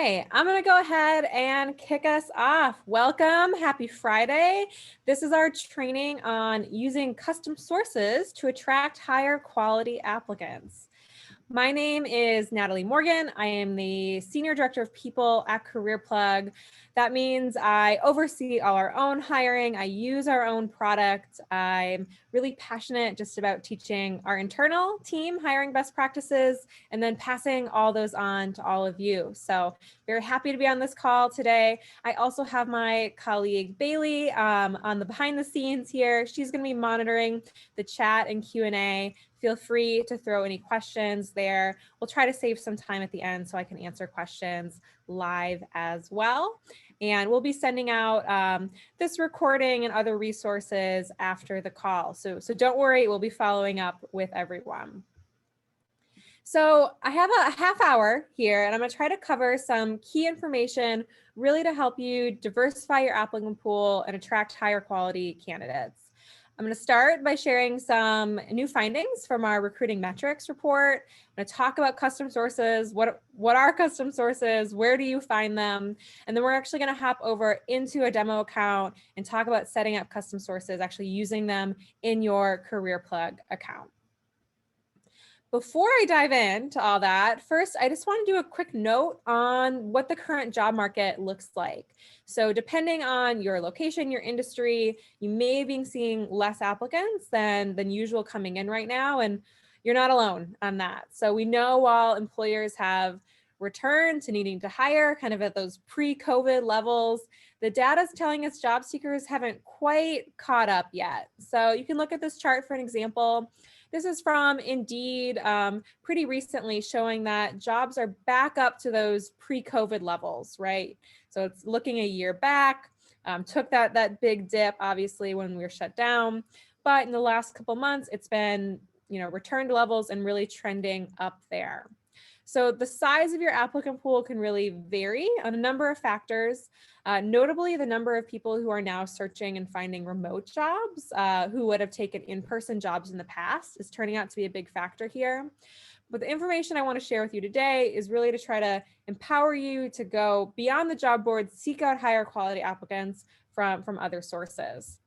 right, I'm going to go ahead and kick us off. Welcome, happy Friday. This is our training on using custom sources to attract higher quality applicants. My name is Natalie Morgan. I am the Senior Director of People at CareerPlug. That means I oversee all our own hiring. I use our own product. I'm really passionate just about teaching our internal team hiring best practices and then passing all those on to all of you. So very happy to be on this call today. I also have my colleague Bailey on the behind the scenes here. She's going to be monitoring the chat and Q&A. Feel free to throw any questions there. We'll try to save some time at the end so I can answer questions live as well. And we'll be sending out this recording and other resources after the call. So don't worry, we'll be following up with everyone. So I have a half hour here and I'm going to try to cover some key information really to help you diversify your applicant pool and attract higher quality candidates. I'm going to start by sharing some new findings from our recruiting metrics report. I'm going to talk about custom sources. What are custom sources? Where do you find them? And then we're actually going to hop over into a demo account and talk about setting up custom sources, actually using them in your CareerPlug account. Before I dive into all that, first, I just want to do a quick note on what the current job market looks like. So depending on your location, your industry, you may be seeing less applicants than usual coming in right now, and you're not alone on that. So we know while employers have returned to needing to hire kind of at those pre-COVID levels, the data is telling us job seekers haven't quite caught up yet. So you can look at this chart for an example. This is from Indeed pretty recently, showing that jobs are back up to those pre-COVID levels, right? So it's looking a year back, took that big dip, obviously, when we were shut down. But in the last couple months, it's been, returned to levels and really trending up there. So the size of your applicant pool can really vary on a number of factors. Notably, the number of people who are now searching and finding remote jobs who would have taken in-person jobs in the past is turning out to be a big factor here. But the information I want to share with you today is really to try to empower you to go beyond the job board, seek out higher quality applicants from other sources.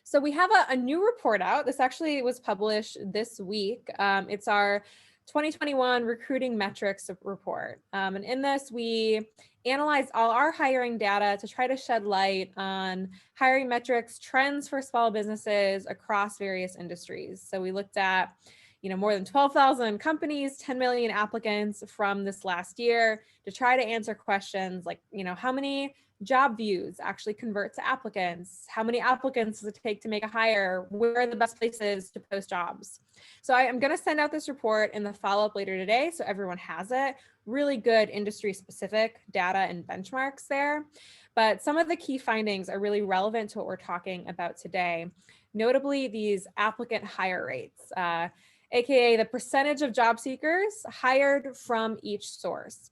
So we have a new report out. This actually was published this week. It's our 2021 recruiting metrics report. And in this, we analyzed all our hiring data to try to shed light on hiring metrics, trends for small businesses across various industries. So we looked at, more than 12,000 companies, 10 million applicants from this last year to try to answer questions like, how many job views actually convert to applicants? How many applicants does it take to make a hire? Where are the best places to post jobs? So I am going to send out this report in the follow-up later today so everyone has it. Really good industry-specific data and benchmarks there. But some of the key findings are really relevant to what we're talking about today. Notably, these applicant hire rates, aka the percentage of job seekers hired from each source.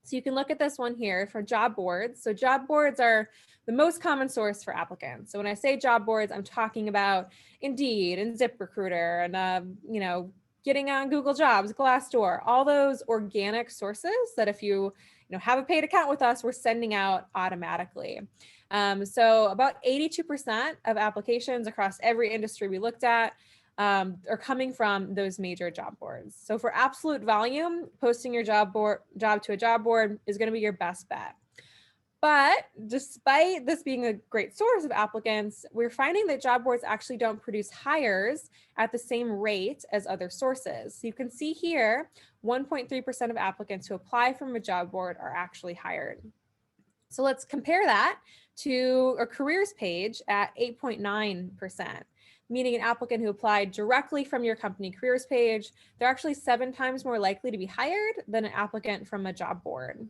So you can look at this one here for job boards. So job boards are the most common source for applicants. So when I say job boards, I'm talking about Indeed and ZipRecruiter and, getting on Google Jobs, Glassdoor, all those organic sources that if you, have a paid account with us, we're sending out automatically. So about 82% of applications across every industry we looked at are coming from those major job boards. So for absolute volume, posting your job to a job board is going to be your best bet. But despite this being a great source of applicants, we're finding that job boards actually don't produce hires at the same rate as other sources. So you can see here, 1.3% of applicants who apply from a job board are actually hired. So let's compare that to a careers page at 8.9%. Meaning an applicant who applied directly from your company careers page, they're actually 7 times more likely to be hired than an applicant from a job board.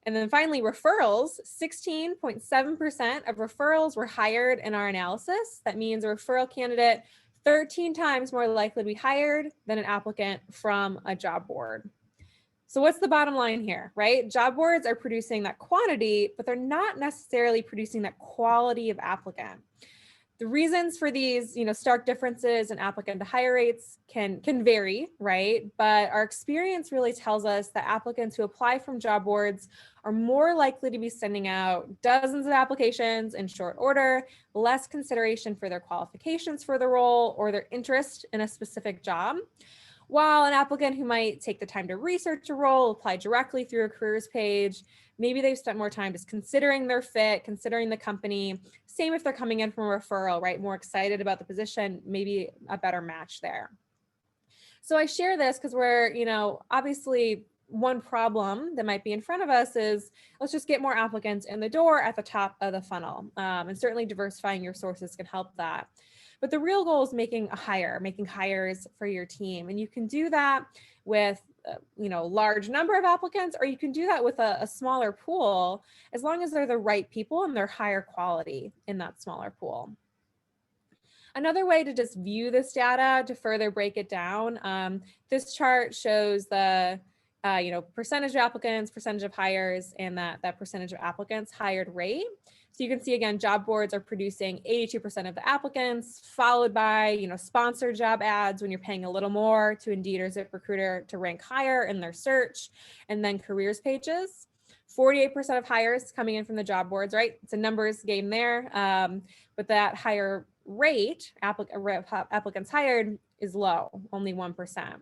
And then finally, referrals, 16.7% of referrals were hired in our analysis. That means a referral candidate 13 times more likely to be hired than an applicant from a job board. So what's the bottom line here, right? Job boards are producing that quantity, but they're not necessarily producing that quality of applicant. The reasons for these, stark differences in applicant to hire rates can vary, right? But our experience really tells us that applicants who apply from job boards are more likely to be sending out dozens of applications in short order, less consideration for their qualifications for the role or their interest in a specific job. While an applicant who might take the time to research a role, apply directly through a careers page, maybe they've spent more time just considering their fit, considering the company. Same if they're coming in from a referral, right? More excited about the position, maybe a better match there. So I share this because we're, obviously one problem that might be in front of us is let's just get more applicants in the door at the top of the funnel. And certainly diversifying your sources can help that. But the real goal is making hires for your team. And you can do that with large number of applicants, or you can do that with a smaller pool, as long as they're the right people and they're higher quality in that smaller pool. Another way to just view this data to further break it down, this chart shows the percentage of applicants, percentage of hires, and that percentage of applicants hired rate. So you can see again, job boards are producing 82% of the applicants, followed by sponsored job ads when you're paying a little more to Indeed or ZipRecruiter to rank higher in their search, and then careers pages. 48% of hires coming in from the job boards, right? It's a numbers game there, but that higher rate, applicants hired, is low, only 1%.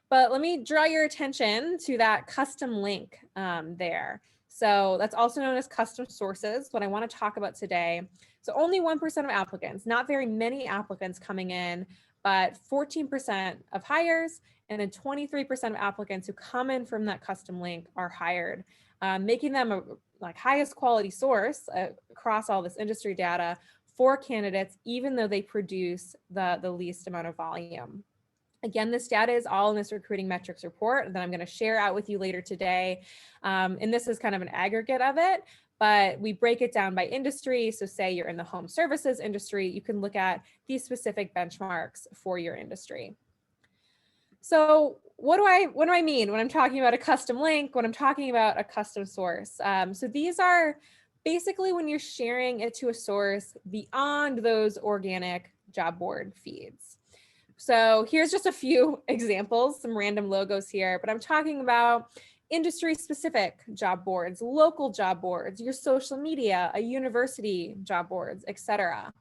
But let me draw your attention to that custom link there. So that's also known as custom sources, what I want to talk about today. So only 1% of applicants, not very many applicants coming in, but 14% of hires, and then 23% of applicants who come in from that custom link are hired, making them a highest quality source across all this industry data for candidates, even though they produce the least amount of volume. Again, this data is all in this recruiting metrics report that I'm going to share out with you later today. And this is kind of an aggregate of it, but we break it down by industry. So say you're in the home services industry, you can look at these specific benchmarks for your industry. So what do I mean when I'm talking about a custom link, when I'm talking about a custom source? So these are basically when you're sharing it to a source beyond those organic job board feeds. So here's just a few examples, some random logos here, but I'm talking about industry specific job boards, local job boards, your social media, a university job boards, etc.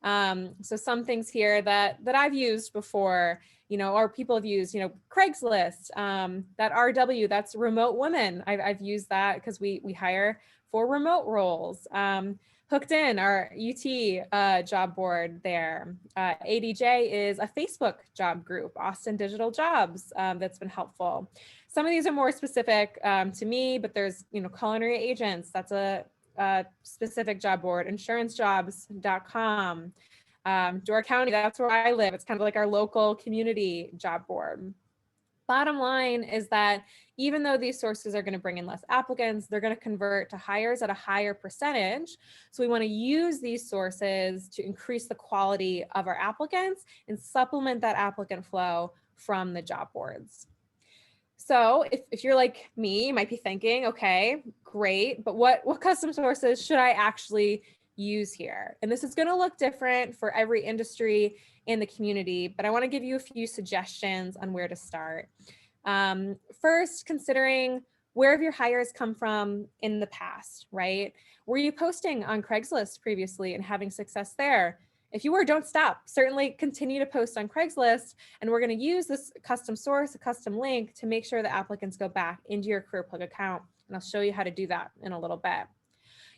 So some things here that I've used before, or people have used, Craigslist, that RW, that's remote women. I've used that because we hire for remote roles. Hooked In, our UT job board there. ADJ is a Facebook job group, Austin Digital Jobs, that's been helpful. Some of these are more specific to me, but there's, Culinary Agents, that's a specific job board, insurancejobs.com. Door County, that's where I live. It's kind of like our local community job board. Bottom line is that even though these sources are going to bring in less applicants, they're going to convert to hires at a higher percentage. So we want to use these sources to increase the quality of our applicants and supplement that applicant flow from the job boards. So if you're like me, you might be thinking, okay, great, but what custom sources should I actually use here? And this is going to look different for every industry in the community, but I want to give you a few suggestions on where to start. First, considering where have your hires come from in the past, right? Were you posting on Craigslist previously and having success there? If you were, don't stop. Certainly continue to post on Craigslist, and we're going to use this custom source, a custom link, to make sure the applicants go back into your CareerPlug account, and I'll show you how to do that in a little bit.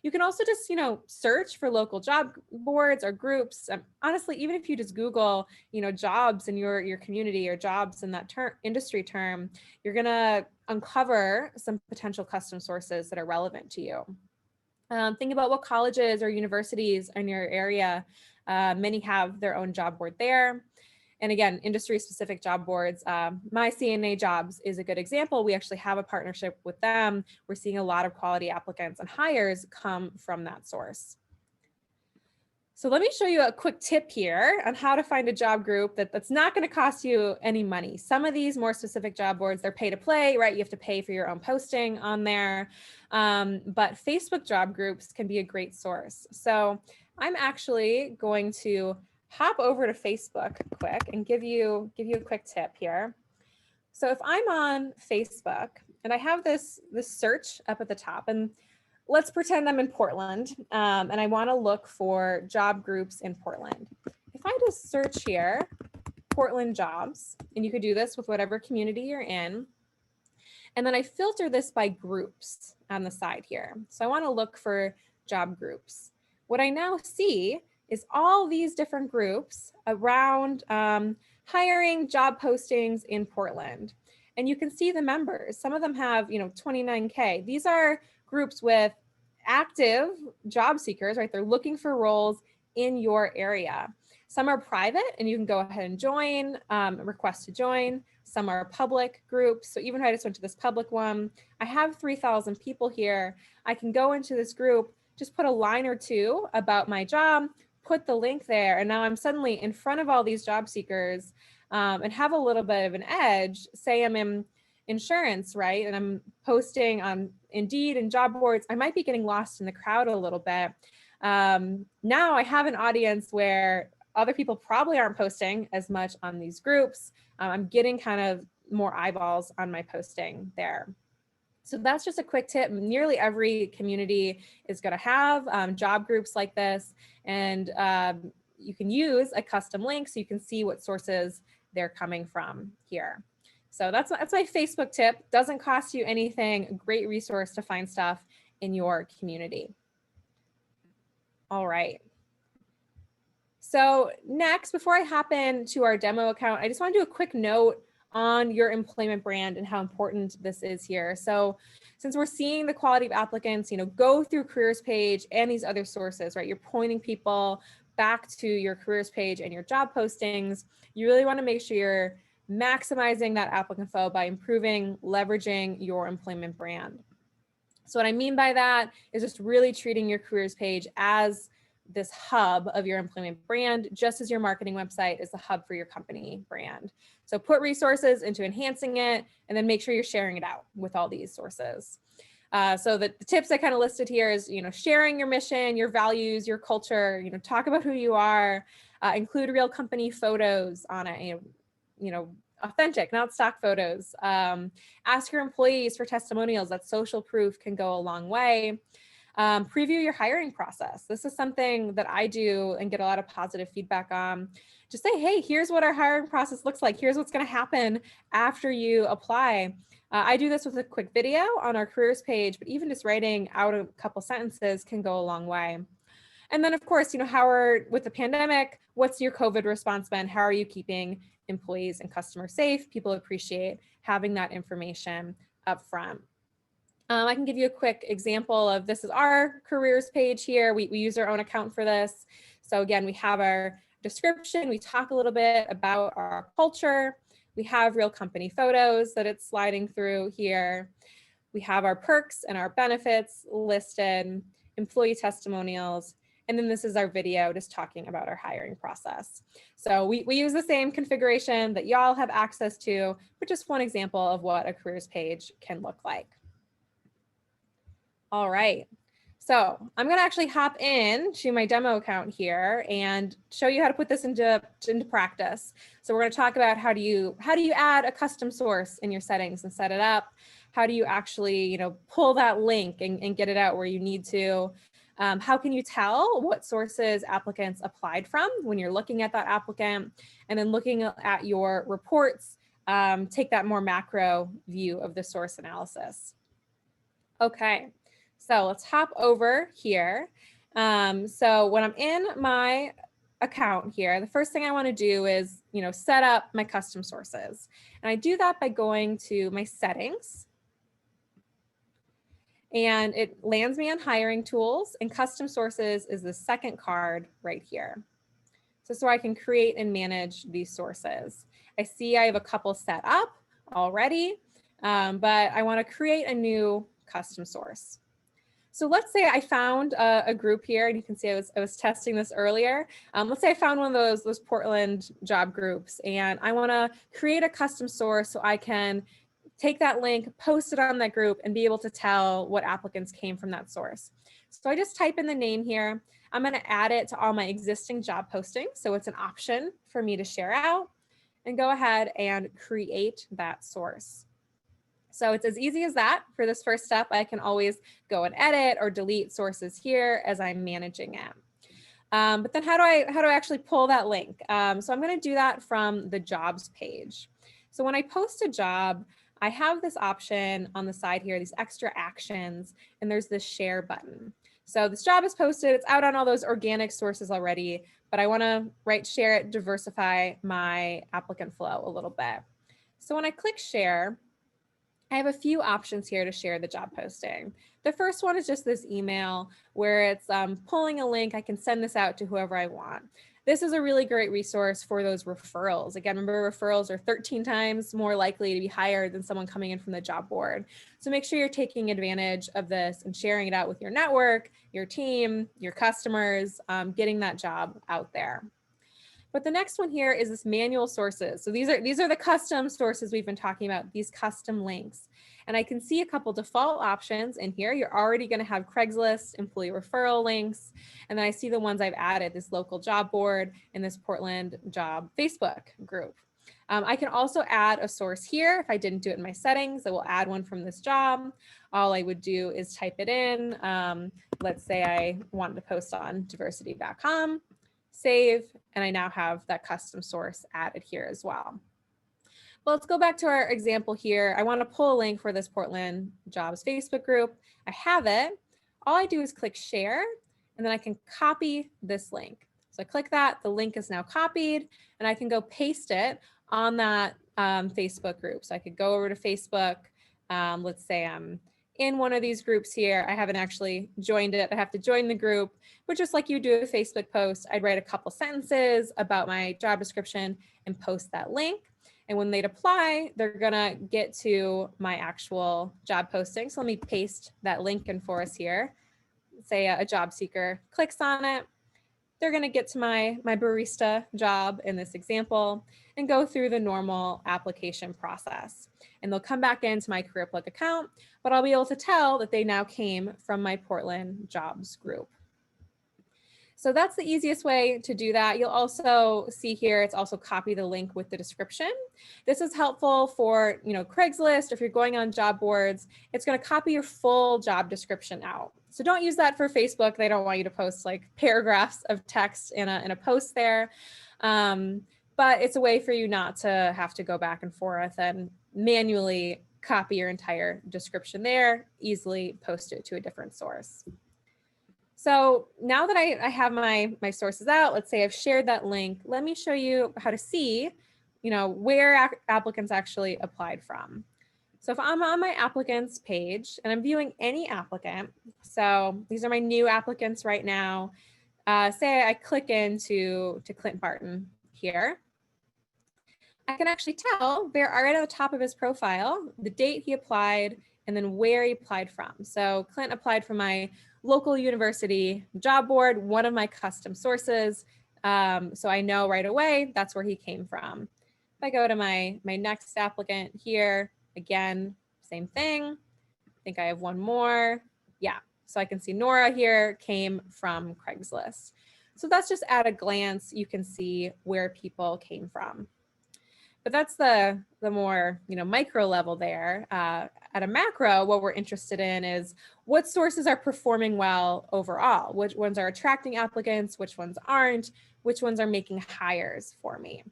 You can also just, search for local job boards or groups. Honestly, even if you just Google, jobs in your community or jobs in that industry term, you're going to uncover some potential custom sources that are relevant to you. Think about what colleges or universities in your area. Many have their own job board there. And again, industry-specific job boards. My CNA Jobs is a good example. We actually have a partnership with them. We're seeing a lot of quality applicants and hires come from that source. So let me show you a quick tip here on how to find a job group that's not going to cost you any money. Some of these more specific job boards, they're pay to play, right? You have to pay for your own posting on there. But Facebook job groups can be a great source. So I'm actually going to hop over to Facebook quick and give you a quick tip here. So if I'm on Facebook and I have this search up at the top, and let's pretend I'm in Portland, and I want to look for job groups in Portland. If I just search here, Portland jobs, and you could do this with whatever community you're in, and then I filter this by groups on the side here. So I want to look for job groups. What I now see is all these different groups around hiring job postings in Portland. And you can see the members. Some of them have, 29K. These are groups with active job seekers, right? They're looking for roles in your area. Some are private and you can go ahead and join, request to join. Some are public groups. So even if I just went to this public one, I have 3,000 people here. I can go into this group, just put a line or two about my job, put the link there, and now I'm suddenly in front of all these job seekers and have a little bit of an edge. Say I'm in insurance, right? And I'm posting on Indeed and job boards. I might be getting lost in the crowd a little bit. Now I have an audience where other people probably aren't posting as much on these groups. I'm getting kind of more eyeballs on my posting there. So that's just a quick tip. Nearly every community is going to have job groups like this, and you can use a custom link so you can see what sources they're coming from here. So that's my Facebook tip. Doesn't cost you anything. A great resource to find stuff in your community. All right. So next, before I hop into our demo account, I just want to do a quick note on your employment brand and how important this is here. So since we're seeing the quality of applicants, go through careers page and these other sources, right? You're pointing people back to your careers page and your job postings. You really want to make sure you're maximizing that applicant flow by improving, leveraging your employment brand. So what I mean by that is just really treating your careers page as this hub of your employment brand, just as your marketing website is the hub for your company brand. So put resources into enhancing it, and then make sure you're sharing it out with all these sources. So the tips I kind of listed here is, sharing your mission, your values, your culture, talk about who you are, include real company photos on it, authentic, not stock photos. Ask your employees for testimonials. That social proof can go a long way. Preview your hiring process. This is something that I do and get a lot of positive feedback on. Just say, hey, here's what our hiring process looks like. Here's what's going to happen after you apply. I do this with a quick video on our careers page, but even just writing out a couple sentences can go a long way. And then, of course, with the pandemic, what's your COVID response been? How are you keeping employees and customers safe? People appreciate having that information up front. I can give you a quick example of this is our careers page here. We use our own account for this. So again, we have our description. We talk a little bit about our culture. We have real company photos that it's sliding through here. We have our perks and our benefits listed, employee testimonials, and then this is our video just talking about our hiring process. So we use the same configuration that y'all have access to, but just one example of what a careers page can look like. All right, so I'm gonna actually hop in to my demo account here and show you how to put this into practice. So we're gonna talk about how do you add a custom source in your settings and set it up? How do you actually pull that link and get it out where you need to? How can you tell what sources applicants applied from when you're looking at that applicant? And then looking at your reports, take that more macro view of the source analysis. Okay. So let's hop over here. So when I'm in my account here, the first thing I want to do is, set up my custom sources. And I do that by going to my settings. And it lands me on hiring tools, and custom sources is the second card right here. So I can create and manage these sources. I see I have a couple set up already, but I want to create a new custom source. So let's say I found a group here, and you can see I was testing this earlier. Let's say I found one of those Portland job groups, and I want to create a custom source so I can take that link, post it on that group, and be able to tell what applicants came from that source. So I just type in the name here. I'm going to add it to all my existing job postings, so it's an option for me to share out, and go ahead and create that source. So it's as easy as that. For this first step, I can always go and edit or delete sources here as I'm managing it. But then how do I actually pull that link? So I'm going to do that from the jobs page. So when I post a job, I have this option on the side here, these extra actions, and there's this share button. So this job is posted, it's out on all those organic sources already, but I want to share it, diversify my applicant flow a little bit. So when I click share, I have a few options here to share the job posting. The first one is just this email where it's pulling a link. I can send this out to whoever I want. This is a really great resource for those referrals. Again, remember, referrals are 13 times more likely to be hired than someone coming in from the job board. So make sure you're taking advantage of this and sharing it out with your network, your team, your customers, getting that job out there. But the next one here is this manual sources. So these are the custom sources we've been talking about, these custom links. And I can see a couple default options in here. You're already going to have Craigslist, employee referral links. And then I see the ones I've added, this local job board and this Portland job Facebook group. I can also add a source here. If I didn't do it in my settings, I will add one from this job. All I would do is type it in. Let's say I wanted to post on diversity.com. Save, and I now have that custom source added here as well. Well, let's go back to our example here. I want to pull a link for this Portland jobs Facebook group. I have it. All I do is click share, and then I can copy this link. So I click that, the link is now copied, and I can go paste it on that Facebook group. So I could go over to Facebook. Let's say I'm in one of these groups here. I haven't actually joined it. I have to join the group, but just like you do a Facebook post, I'd write a couple sentences about my job description and post that link. And when they'd apply, they're gonna get to my actual job posting. So let me paste that link in for us here. Say a job seeker clicks on it. They're going to get to my barista job in this example and go through the normal application process. And they'll come back into my CareerPlug account, but I'll be able to tell that they now came from my Portland jobs group. So that's the easiest way to do that. You'll also see here, it's also copy the link with the description. This is helpful for, Craigslist, or if you're going on job boards, it's going to copy your full job description out. So don't use that for Facebook. They don't want you to post like paragraphs of text in a post there. But it's a way for you not to have to go back and forth and manually copy your entire description there, easily post it to a different source. So now that I have my sources out, let's say I've shared that link, let me show you how to see, where applicants actually applied from. So if I'm on my applicants page and I'm viewing any applicant, so these are my new applicants right now. Say I click into Clint Barton here. I can actually tell they're right at the top of his profile, the date he applied, and then where he applied from. So Clint applied from my local university job board, one of my custom sources. So I know right away that's where he came from. If I go to my next applicant here, again, same thing. I think I have one more. Yeah, so I can see Nora here came from Craigslist. So that's just at a glance, you can see where people came from. But that's the more micro level there. At a macro, what we're interested in is what sources are performing well overall, which ones are attracting applicants, which ones aren't, which ones are making hires for me.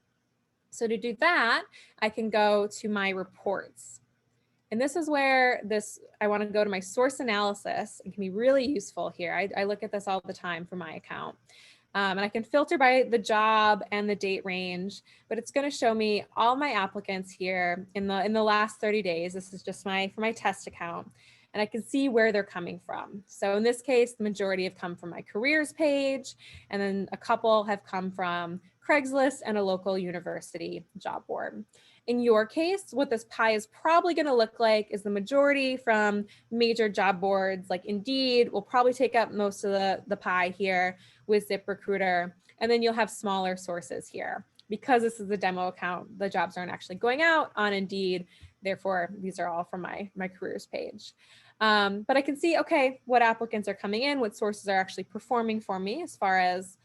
So to do that, I can go to my reports. And this is where I want to go to my source analysis. It can be really useful here. I look at this all the time for my account. And I can filter by the job and the date range, but it's going to show me all my applicants here in the last 30 days. This is just for my test account, and I can see where they're coming from. So in this case, the majority have come from my careers page, and then a couple have come from Craigslist and a local university job board. In your case, what this pie is probably going to look like is the majority from major job boards like Indeed will probably take up most of the pie here with ZipRecruiter. And then you'll have smaller sources here. Because this is a demo account, the jobs aren't actually going out on Indeed. Therefore, these are all from my careers page. But I can see, okay, what applicants are coming in, what sources are actually performing for me as far as,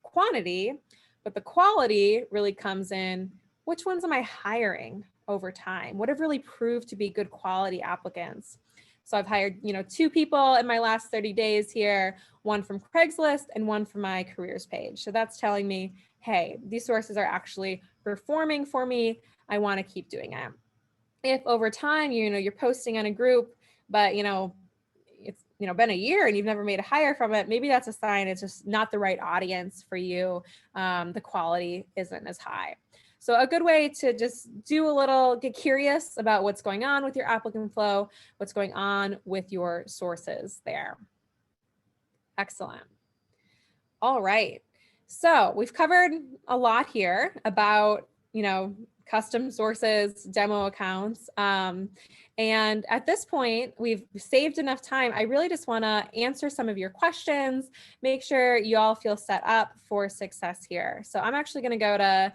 quantity, but the quality really comes in, which ones am I hiring over time? What have really proved to be good quality applicants? So I've hired, 2 people in my last 30 days here, one from Craigslist and one from my careers page. So that's telling me, hey, these sources are actually performing for me. I want to keep doing it. If over time, you're posting on a group, but, it's, been a year and you've never made a hire from it, maybe that's a sign it's just not the right audience for you. The quality isn't as high. So a good way to just get curious about what's going on with your applicant flow, what's going on with your sources there. Excellent. All right. So we've covered a lot here about, custom sources, demo accounts. And at this point, we've saved enough time. I really just want to answer some of your questions, make sure you all feel set up for success here. So I'm actually going to go to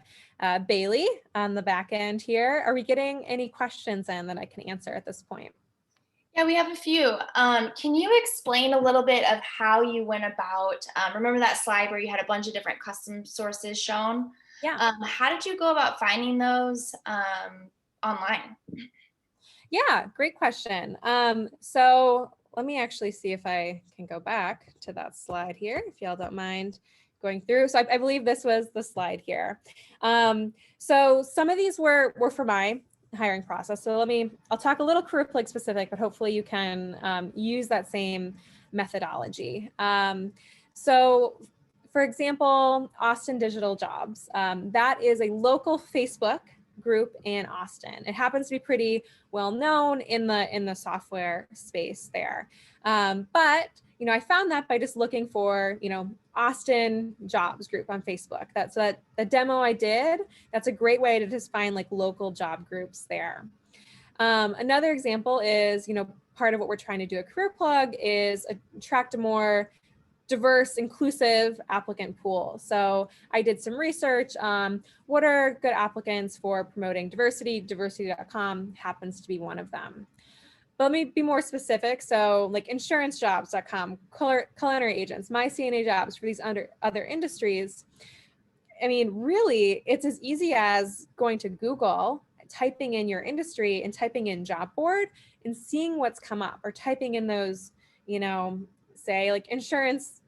Bailey on the back end here. Are we getting any questions in that I can answer at this point? Yeah, we have a few. Can you explain a little bit of how you went about, remember that slide where you had a bunch of different custom sources shown? Yeah. How did you go about finding those online? Yeah, great question. So let me actually see if I can go back to that slide here, if y'all don't mind going through. So I believe this was the slide here. So some of these were for my hiring process. So I'll talk a little CareerPlug specific, but hopefully you can use that same methodology. So for example, Austin Digital Jobs, that is a local Facebook group in Austin. It happens to be pretty well known in the software space there. But I found that by just looking for Austin jobs group on Facebook. That's the demo I did. That's a great way to just find like local job groups there. Another example is part of what we're trying to do at CareerPlug is attract a more diverse, inclusive applicant pool. So I did some research on what are good applicants for promoting diversity. Diversity.com happens to be one of them. But let me be more specific. So like insurancejobs.com, culinary agents, my CNA jobs for these other industries. I mean, really, it's as easy as going to Google, typing in your industry and typing in job board and seeing what's come up, or typing in those, say like insurance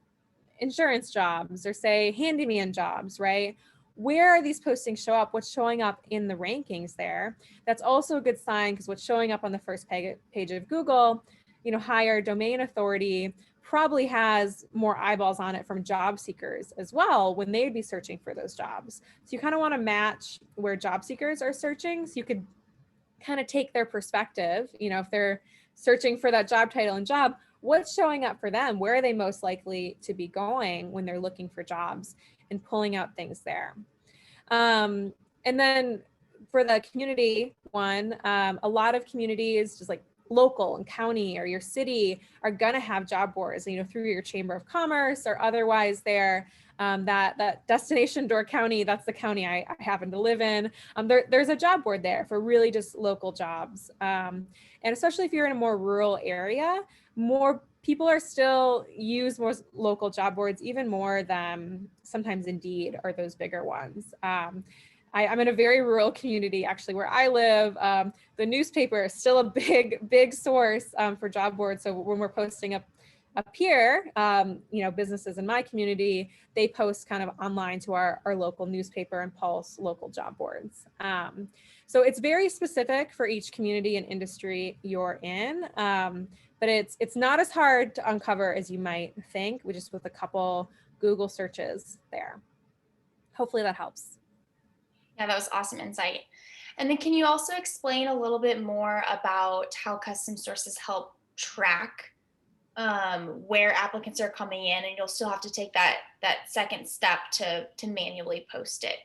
jobs, or say handyman jobs, right? Where are these postings show up? What's showing up in the rankings there? That's also a good sign, because what's showing up on the first page of Google, higher domain authority probably has more eyeballs on it from job seekers as well when they'd be searching for those jobs. So you kind of want to match where job seekers are searching, so you could kind of take their perspective. If they're searching for that job title and job, what's showing up for them? Where are they most likely to be going when they're looking for jobs, and pulling out things there. And then for the community one, a lot of communities, just like local and county or your city, are going to have job boards, through your chamber of commerce or otherwise there. That destination Door County, that's the county I happen to live in. There's a job board there for really just local jobs. And especially if you're in a more rural area, more people are still use more local job boards, even more than sometimes Indeed or those bigger ones. I'm in a very rural community, actually, where I live. The newspaper is still a big source for job boards. So when we're posting up here, businesses in my community, they post kind of online to our local newspaper and Pulse local job boards. So it's very specific for each community and industry you're in. But it's not as hard to uncover as you might think, just with a couple Google searches there. Hopefully that helps. Yeah, that was awesome insight. And then can you also explain a little bit more about how custom sources help track where applicants are coming in, and you'll still have to take that second step to manually post it?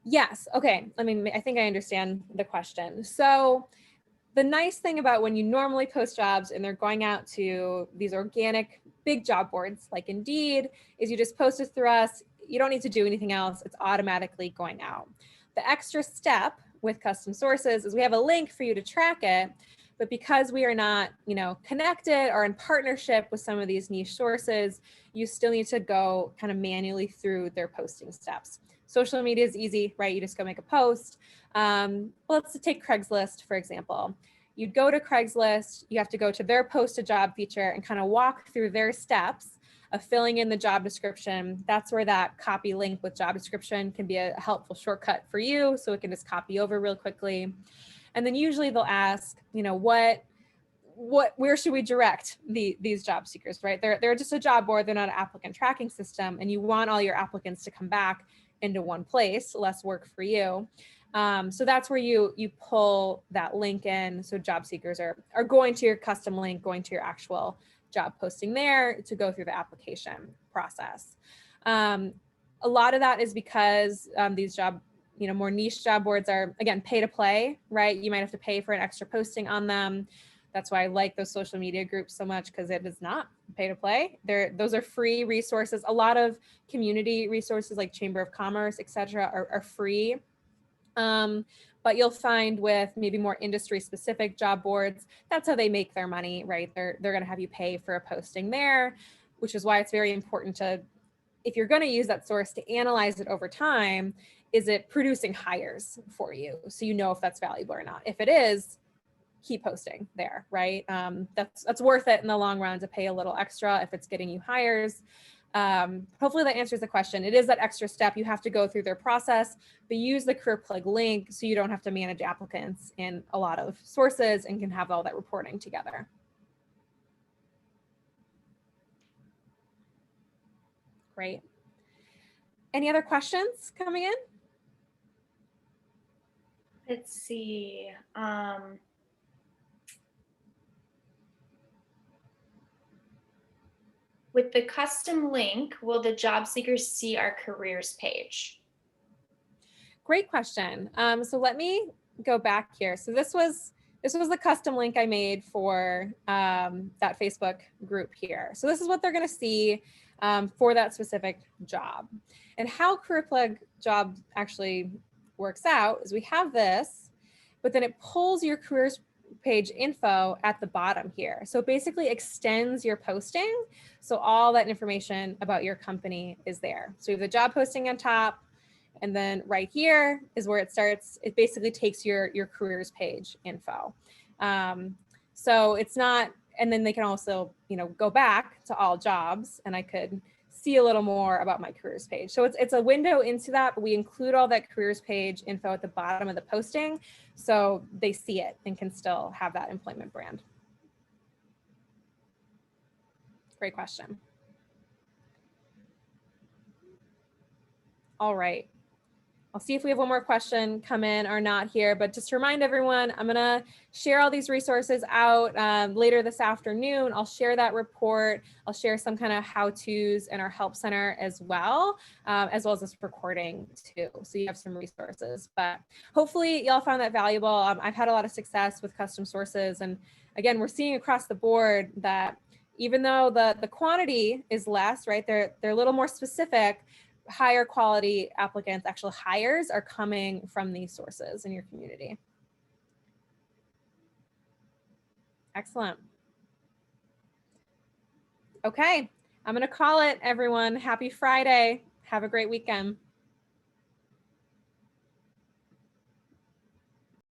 Yes. Okay. I think I understand the question. So the nice thing about when you normally post jobs and they're going out to these organic big job boards like Indeed is you just post it through us. You don't need to do anything else. It's automatically going out. The extra step with custom sources is we have a link for you to track it, but because we are not, connected or in partnership with some of these niche sources, you still need to go kind of manually through their posting steps. Social media is easy, right? You just go make a post. Let's take Craigslist, for example. You'd go to Craigslist, you have to go to their post a job feature and kind of walk through their steps of filling in the job description. That's where that copy link with job description can be a helpful shortcut for you, so it can just copy over real quickly. And then usually they'll ask, where should we direct these job seekers, right? They're just a job board, they're not an applicant tracking system, and you want all your applicants to come back into one place, less work for you. So that's where you pull that link in. So job seekers are going to your custom link, going to your actual job posting there to go through the application process. A lot of that is because these more niche job boards are, again, pay to play, right? You might have to pay for an extra posting on them. That's why I like those social media groups so much, because it is not pay to play. Those are free resources. A lot of community resources like Chamber of Commerce, et cetera, are free. But you'll find with maybe more industry specific job boards, that's how they make their money, right? They're going to have you pay for a posting there, which is why it's very important to, if you're going to use that source, to analyze it over time. Is it producing hires for you? So you know if that's valuable or not. If it is, keep posting there, right? That's worth it in the long run to pay a little extra if it's getting you hires. Hopefully that answers the question. It is that extra step. You have to go through their process, but use the CareerPlug link so you don't have to manage applicants in a lot of sources and can have all that reporting together. Great. Any other questions coming in? Let's see. With the custom link, will the job seekers see our careers page? Great question. So let me go back here. So this was the custom link I made for that Facebook group here. So this is what they're going to see for that specific job. And how CareerPlug job actually works out is we have this, but then it pulls your careers page info at the bottom here. So it basically extends your posting. So all that information about your company is there. So you have the job posting on top, and then right here is where it starts. It basically takes your careers page info. So it's not, and then they can also, go back to all jobs, and I could see a little more about my careers page. So it's a window into that, but we include all that careers page info at the bottom of the posting, so they see it and can still have that employment brand. Great question. All right. I'll see if we have one more question come in or not here, but just to remind everyone, I'm gonna share all these resources out later this afternoon. I'll share that report. I'll share some kind of how-tos in our help center as well as this recording too. So you have some resources, but hopefully y'all found that valuable. I've had a lot of success with custom sources. And again, we're seeing across the board that even though the quantity is less, right, they're a little more specific, higher quality applicants, actual hires, are coming from these sources in your community. Excellent. Okay, I'm going to call it, everyone. Happy Friday. Have a great weekend.